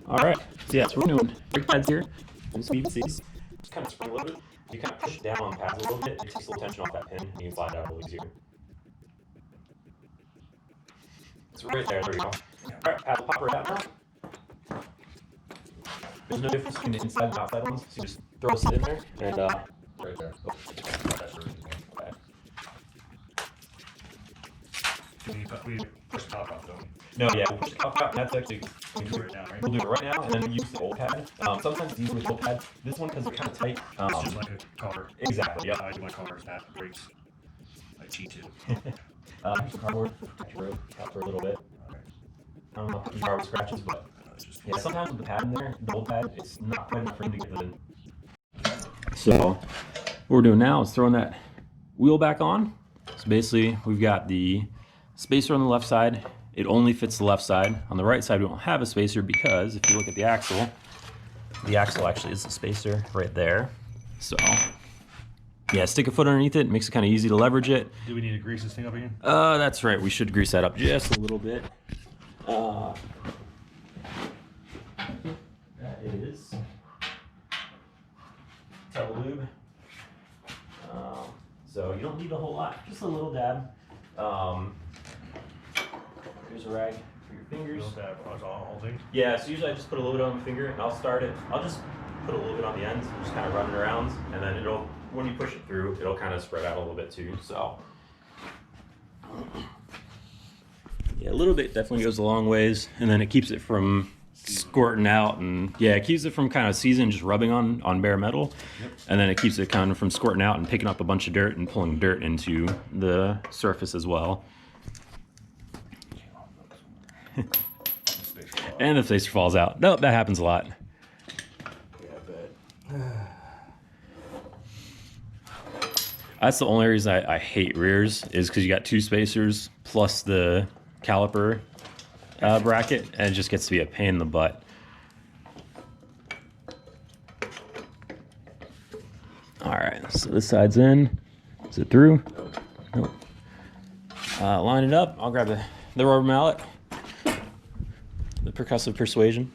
All right. So yeah, so we're doing brake pads here. And so you can see, just kind of spring loaded. You kind of push down on the pads a little bit. It takes a little tension off that pin, and you can slide it out a little easier. So right there, there we go. All right, pad will pop right out now. There's no difference between the inside and outside ones. So you just throw it in there and right there. Oh. Okay. We push the top off though. No, yeah, we'll push the top out, and that's actually We do it right now, right? we'll do it right now, and then use the old pad. Sometimes these with old pads. This one because they're kind of tight. It's just like a collar. Exactly. Yep. I do my collars that breaks. I cheat too. Use cardboard, catch your rope out for a little bit. I don't know if cardboard scratches, but yeah, sometimes with the pad in there, the old pad, it's not quite enough room to get it in. So what we're doing now is throwing that wheel back on. So basically, we've got the spacer on the left side. It only fits the left side. On the right side, we don't have a spacer because if you look at the axle actually is the spacer right there. So yeah, stick a foot underneath it, makes it kind of easy to leverage it. Do we need to grease this thing up again? That's right, we should grease that up just a little bit. That is Telelube. So you don't need a whole lot, just a little dab. Here's a rag for your fingers. Little dab across all things? Yeah, so usually I just put a little bit on my finger and I'll start it. I'll just put a little bit on the ends, just kind of run it around, and then it'll, when you push it through, it'll kind of spread out a little bit too, so. Yeah, a little bit definitely goes a long ways, and then it keeps it from squirting out, and yeah, it keeps it from kind of seizing, just rubbing on bare metal. Yep. And then it keeps it kind of from squirting out and picking up a bunch of dirt and pulling dirt into the surface as well. And the spacer falls out. Nope, that happens a lot. Yeah, I bet. That's the only reason I hate rears, is because you got two spacers plus the caliper bracket, and it just gets to be a pain in the butt. All right, so this side's in. Is it through? Nope. Line it up. I'll grab the rubber mallet, the percussive persuasion,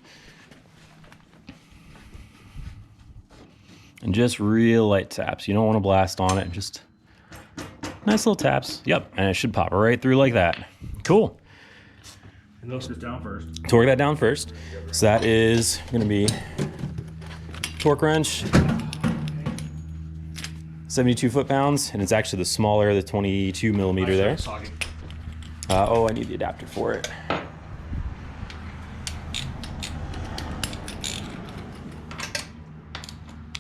and just real light taps. You don't want to blast on it, just nice little taps. Yep, and it should pop right through like that. Cool. And those sit down first. Torque that down first. So that is going to be torque wrench, 72 foot-pounds, and it's actually the smaller, the 22 millimeter there. Oh, I need the adapter for it.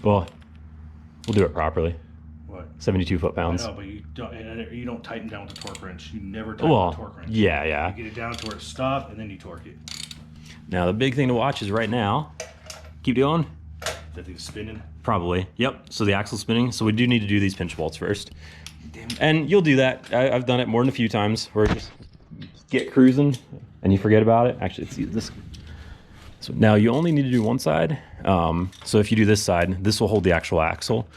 Well, we'll do it properly. What? 72 foot-pounds. I know, but you don't tighten down with the torque wrench. You never tighten the torque wrench. Yeah. You get it down to where it stops, and then you torque it. Now, the big thing to watch is right now. Keep going. That thing's spinning? Probably. Yep. So the axle's spinning. So we do need to do these pinch bolts first. And you'll do that. I've done it more than a few times where just get cruising and you forget about it. Actually, let's use this. So now you only need to do one side. So if you do this side, this will hold the actual axle.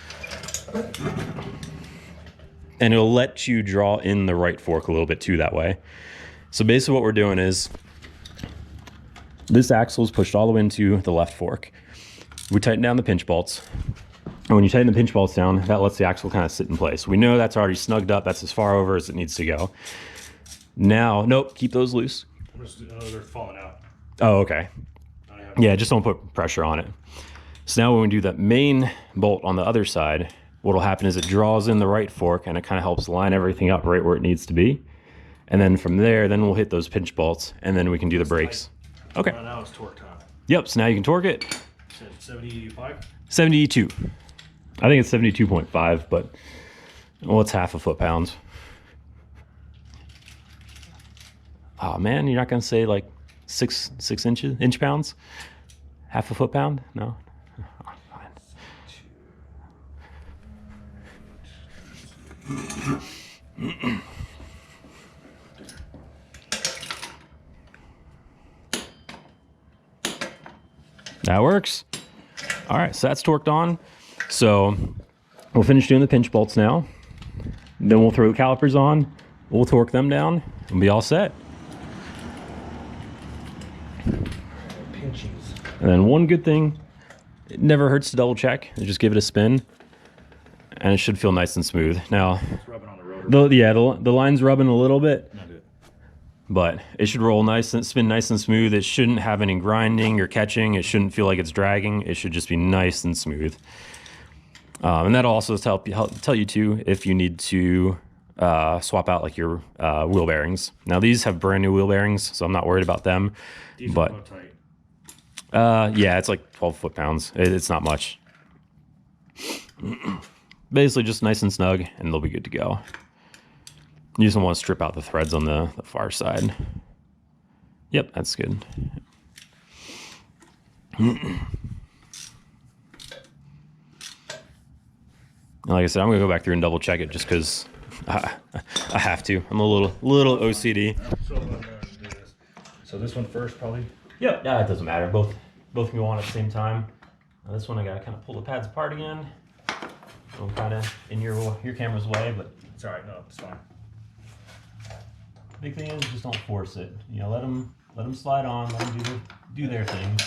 And it'll let you draw in the right fork a little bit too that way. So basically what we're doing is this axle is pushed all the way into the left fork. We tighten down the pinch bolts. And when you tighten the pinch bolts down, that lets the axle kind of sit in place. We know that's already snugged up. That's as far over as it needs to go. Now, nope, keep those loose. They're falling out. Oh, okay. Yeah, just don't put pressure on it. So now when we do that main bolt on the other side, what'll happen is it draws in the right fork and it kind of helps line everything up right where it needs to be. And then from there, then we'll hit those pinch bolts and then we can do the brakes. Okay. Right now it's torque time. Yep, so now you can torque it. 75? 72. I think it's 72.5, but well, it's half a foot-pound. Oh man, you're not gonna say like six inch pounds? Half a foot-pound? No? Oh, fine. That works. All right, so that's torqued on. So we'll finish doing the pinch bolts now. Then we'll throw the calipers on. We'll torque them down and be all set. And then one good thing, it never hurts to double check. Just give it a spin, and it should feel nice and smooth. Now, It's rubbing on the rotor. the line's rubbing a little bit, Not it. but it should roll nice and spin nice and smooth. It shouldn't have any grinding or catching. It shouldn't feel like it's dragging. It should just be nice and smooth. And that'll also help tell you too if you need to swap out like your wheel bearings. Now these have brand new wheel bearings, so I'm not worried about them. These but are how tight. yeah, it's like 12 foot-pounds. It's not much. Basically just nice and snug, and they'll be good to go. You just don't want to strip out the threads on the far side. Yep, that's good. Like I said, I'm gonna go back through and double check it just because I have to. I'm a little OCD. So this one first, probably. Yep. Yeah, it doesn't matter. Both can go on at the same time. Now this one I gotta kind of pull the pads apart again. I'm kind of in your camera's way, but It's all right. No, it's fine. big thing is just don't force it. You know, let them slide on. Let them do their thing.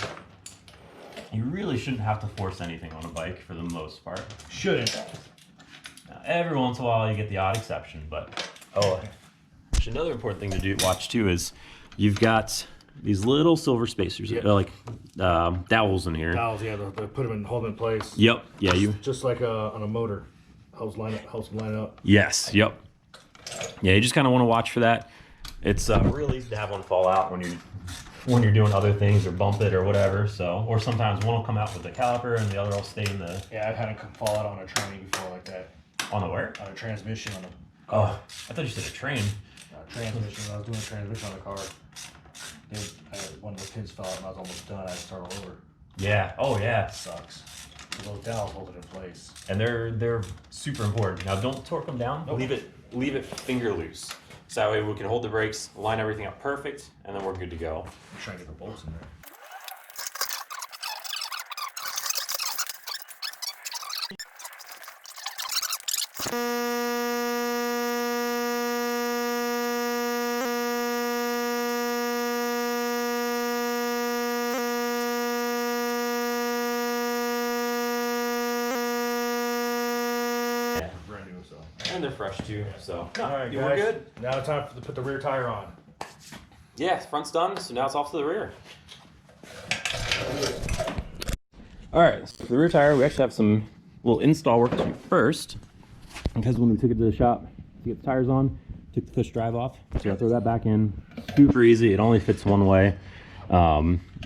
You really shouldn't have to force anything on a bike for the most part. Shouldn't. Now, every once in a while you get the odd exception, but actually another important thing to watch too is you've got these little silver spacers, Yep. like dowels in here. Valves, yeah, they put them in, hold them in place. Yep. Yeah. Just like on a motor, helps them line up. Yes. Yep. Yeah. You just kind of want to watch for that. It's real easy to have one fall out when you're doing other things or bump it or whatever. So, or sometimes one will come out with the caliper and the other will stay in the. Yeah, I've had it fall out on a train before like that. On the where? On a transmission on a Oh, I thought you said a train. transmission. I was doing a transmission on a car. One of the pins fell out and I was almost done. I had to start all over. Yeah. Oh yeah. That sucks. So those dowels hold it in place. And they're super important. Now don't torque them down. Nope. Leave it finger loose. So that way we can hold the brakes, line everything up perfect, and then we're good to go. I'm trying to get the bolts in there. Brand new, so. And they're fresh too, so. All right, we're guys. good. Now it's time to put the rear tire on. Yeah, front's done, so now it's off to the rear. All right, so for the rear tire, we actually have some little install work to do first, because when we took it to the shop to get the tires on, took the push drive off, so I throw that back in. Super easy, it only fits one way.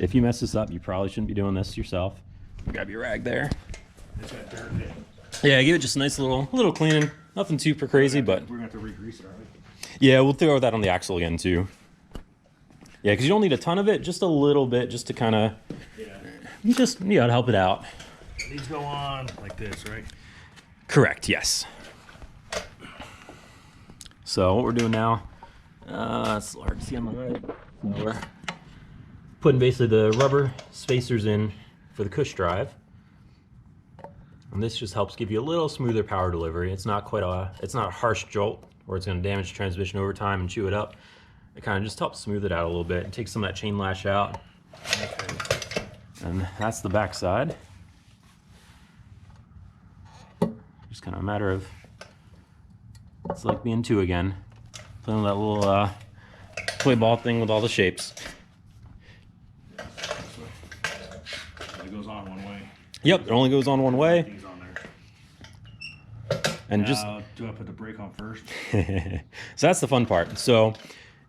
If you mess this up, you probably shouldn't be doing this yourself. Grab your rag there. It's got dirt in it. Yeah, give it just a nice little cleaning. Nothing super crazy, but We're gonna have to re-grease it, aren't we? yeah, we'll throw that on the axle again too. Yeah, because you don't need a ton of it, just a little bit, just to kind of, Yeah. just, to help it out. These go on like this, right? Correct, yes. So what we're doing now, it's hard to see on the right. So we're putting basically the rubber spacers in for the cush drive. And this just helps give you a little smoother power delivery. It's not it's not a harsh jolt where it's going to damage the transmission over time and chew it up. It kind of just helps smooth it out a little bit and take some of that chain lash out. And that's the back side. Just kind of a matter of, it's like being two again. Playing with that little play ball thing with all the shapes. It goes on one way. Yep, it only goes on one way. These on there. And Now, just do I put the brake on first? so that's the fun part. So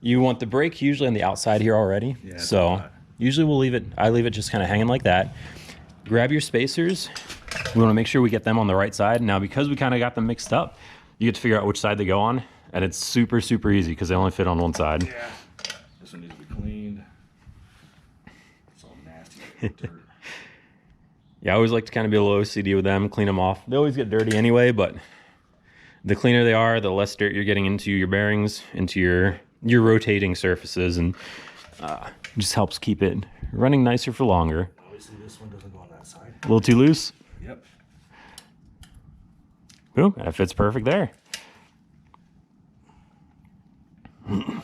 you want the brake usually on the outside here already. Yeah, that's So what I thought. usually I leave it just kind of hanging like that. Grab your spacers. We want to make sure we get them on the right side. Now, because we kind of got them mixed up, you get to figure out which side they go on, and it's super, super easy because they only fit on one side. Yeah. This one needs to be cleaned. It's all nasty. Dirt. Yeah, I always like to kind of be a little OCD with them, clean them off. They always get dirty anyway, but the cleaner they are, the less dirt you're getting into your bearings, into your rotating surfaces, and just helps keep it running nicer for longer. Obviously, this one doesn't go on that side. A little too loose. Yep. Boom, that fits perfect there. There you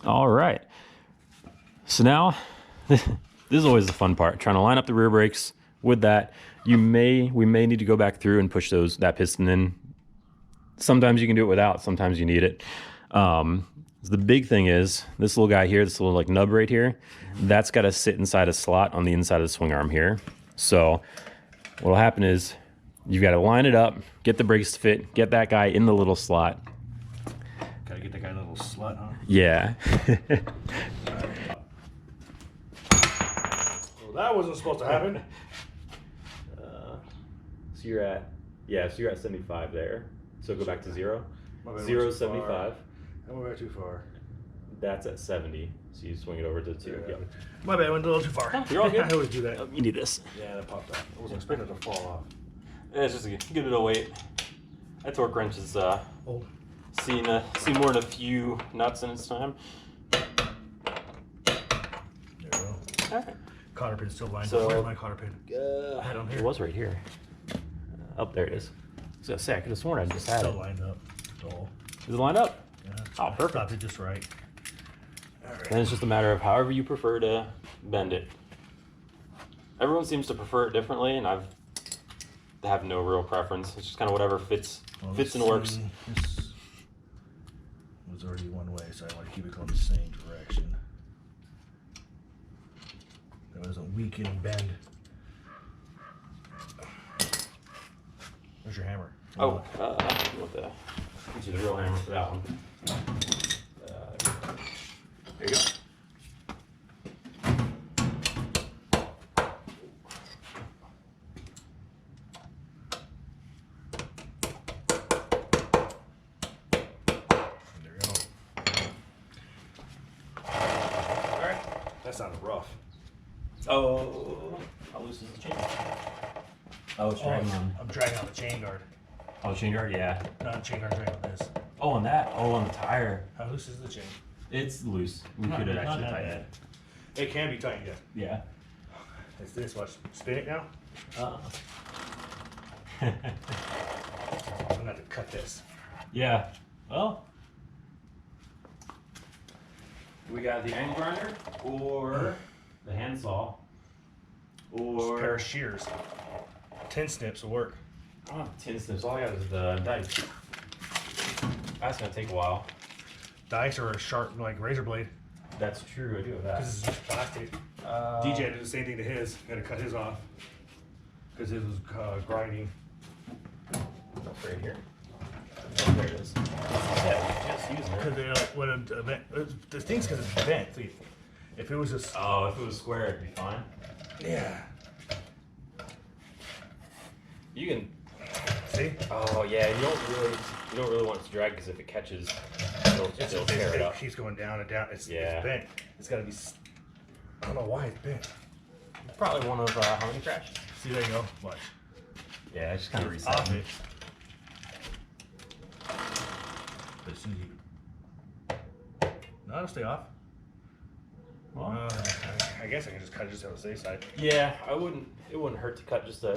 go. All right. So now this is always the fun part, trying to line up the rear brakes with that. We may need to go back through and push that piston in. Sometimes you can do it without, sometimes you need it. The big thing is this little guy here, this little like nub right here, that's got to sit inside a slot on the inside of the swing arm here. So what'll happen is you've got to line it up, get the brakes to fit, get that guy in the little slot. Gotta get that guy in the little slot, huh? Yeah. Well, that wasn't supposed to happen. So you're at 75 there. So go back to 0. My bad, 0 went is too 75. far. I went back too far. That's at 70. So you swing it over to 2. Yeah. Yep. My bad, I went a little too far. You're all good. I always do that. You need this. Yeah, that popped up. I wasn't expecting it to fall off. It's just a good bit of weight. That torque wrench is seen more than a few nuts in its time. There we go. All right. Cotter pin's still lined So, up. Where's my cotter pin? I don't hear It was right here. Up there it is. I was gonna say, I could have sworn I just had Still it. lined up. Dull. Is it lined up? Yeah. Oh, perfect. Stopped it just right. All right. Then it's just a matter of however you prefer to bend it. Everyone seems to prefer it differently, and I have no real preference. It's just kind of whatever fits and works. This was already one way, so I want to keep it going the same direction. That doesn't weaken and bend. Where's your hammer? Oh, get you the real hammer for that one. There you go. There you go. Alright, that sounded rough. Oh, how loose is the chain? Oh, it's dragging on. I'm dragging on the chain guard. Oh, chain guard, yeah. No, the chain guard's dragging on this. Oh, on that. Oh, on the tire. How loose is the chain? It's loose. We Not- could have not actually that tightened bad. it. It can be tightened, yeah. Yeah. It's this, watch. Spin it now. Uh. I'm gonna have to cut this. Yeah. Well, we got the angle grinder or the handsaw Just a or pair of shears. 10 snips will work. tin snips. All I got is the dice. That's gonna take a while. Dice or a sharp, like razor blade. That's true. I do have that. This is just plastic. DJ did the same thing to his. Got to cut his off because his was grinding. Right here. Oh, there it is. Yeah, we just using Because it. they like when the thing's because it's bent. See, if it was just Oh, if it was square, it'd be fine. yeah. You can. See, Oh yeah, you don't really want it to drag because if it catches, it'll tear it up. keeps going down and down. It's Yeah. bent. It's got to be. I don't know why it's bent. Probably one of how many crashes? See, there you go. Watch. Yeah, it's just kind of Off reset. it. But as soon as you... No, it'll stay off. Well, I guess I can just cut it just on the safe side. yeah, it wouldn't hurt to cut just a.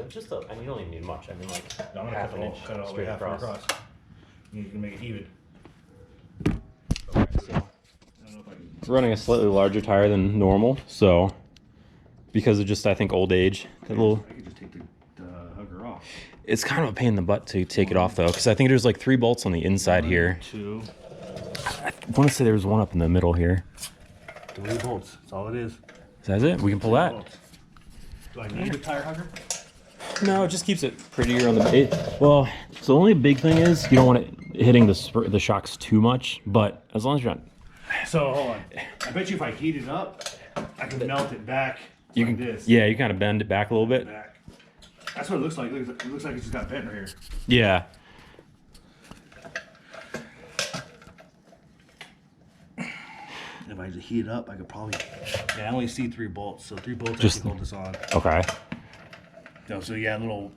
I mean, you don't even need much. I mean, like No, I'm gonna half cut an it all, inch cut it all the way straight halfway across. You can make it even. Okay, so running a slightly larger tire than normal, so because of just I think old age, a little. I could just take the hugger off. It's kind of a pain in the butt to take it off though, because I think there's like 3 bolts on the inside here. 2, I want to say there was one up in the middle here. 3 bolts. That's all it is. Is that it? We can pull that. Bolts. Do I need a tire hugger? No, it just keeps it prettier on the. Well, so the only big thing is you don't want it hitting the shocks too much, but as long as you're not. So hold on. I bet you if I heat it up, I can melt it back You like can, this. yeah, you kind of bend it back a little bit. Back. That's what it looks like. It looks like it's just got bent right here. Yeah. If I just heat it up, I could probably. Yeah, I only see 3 bolts, so 3 bolts Just- I can hold this on. Okay. So yeah, a little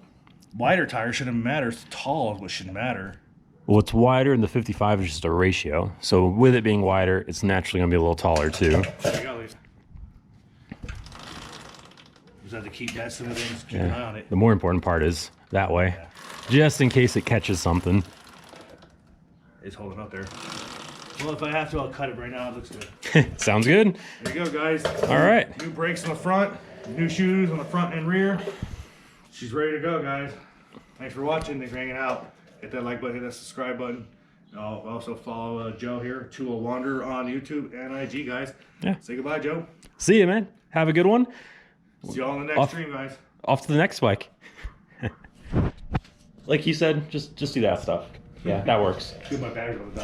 wider tire shouldn't matter. It's tall is what shouldn't matter. Well, it's wider, and the 55 is just a ratio. So with it being wider, it's naturally going to be a little taller too. There you go. Just have to keep that smooth and just keep an eye on it. The more important part is that way, just in case it catches something. It's holding up there. Well, if I have to, I'll cut it right now. It looks good. Sounds good. There you go, guys. All right. New brakes on the front, new shoes on the front and rear. She's ready to go, guys. Thanks for watching. Thanks for hanging out. Hit that like button, hit that subscribe button. I'll also follow Joe here, 201 Wander on YouTube and IG, guys. Yeah. Say goodbye, Joe. See you, man. Have a good one. See you all in the next stream, guys. Off to the next bike. Like you said, just do that stuff. Yeah, that works. Get my batteries on the back.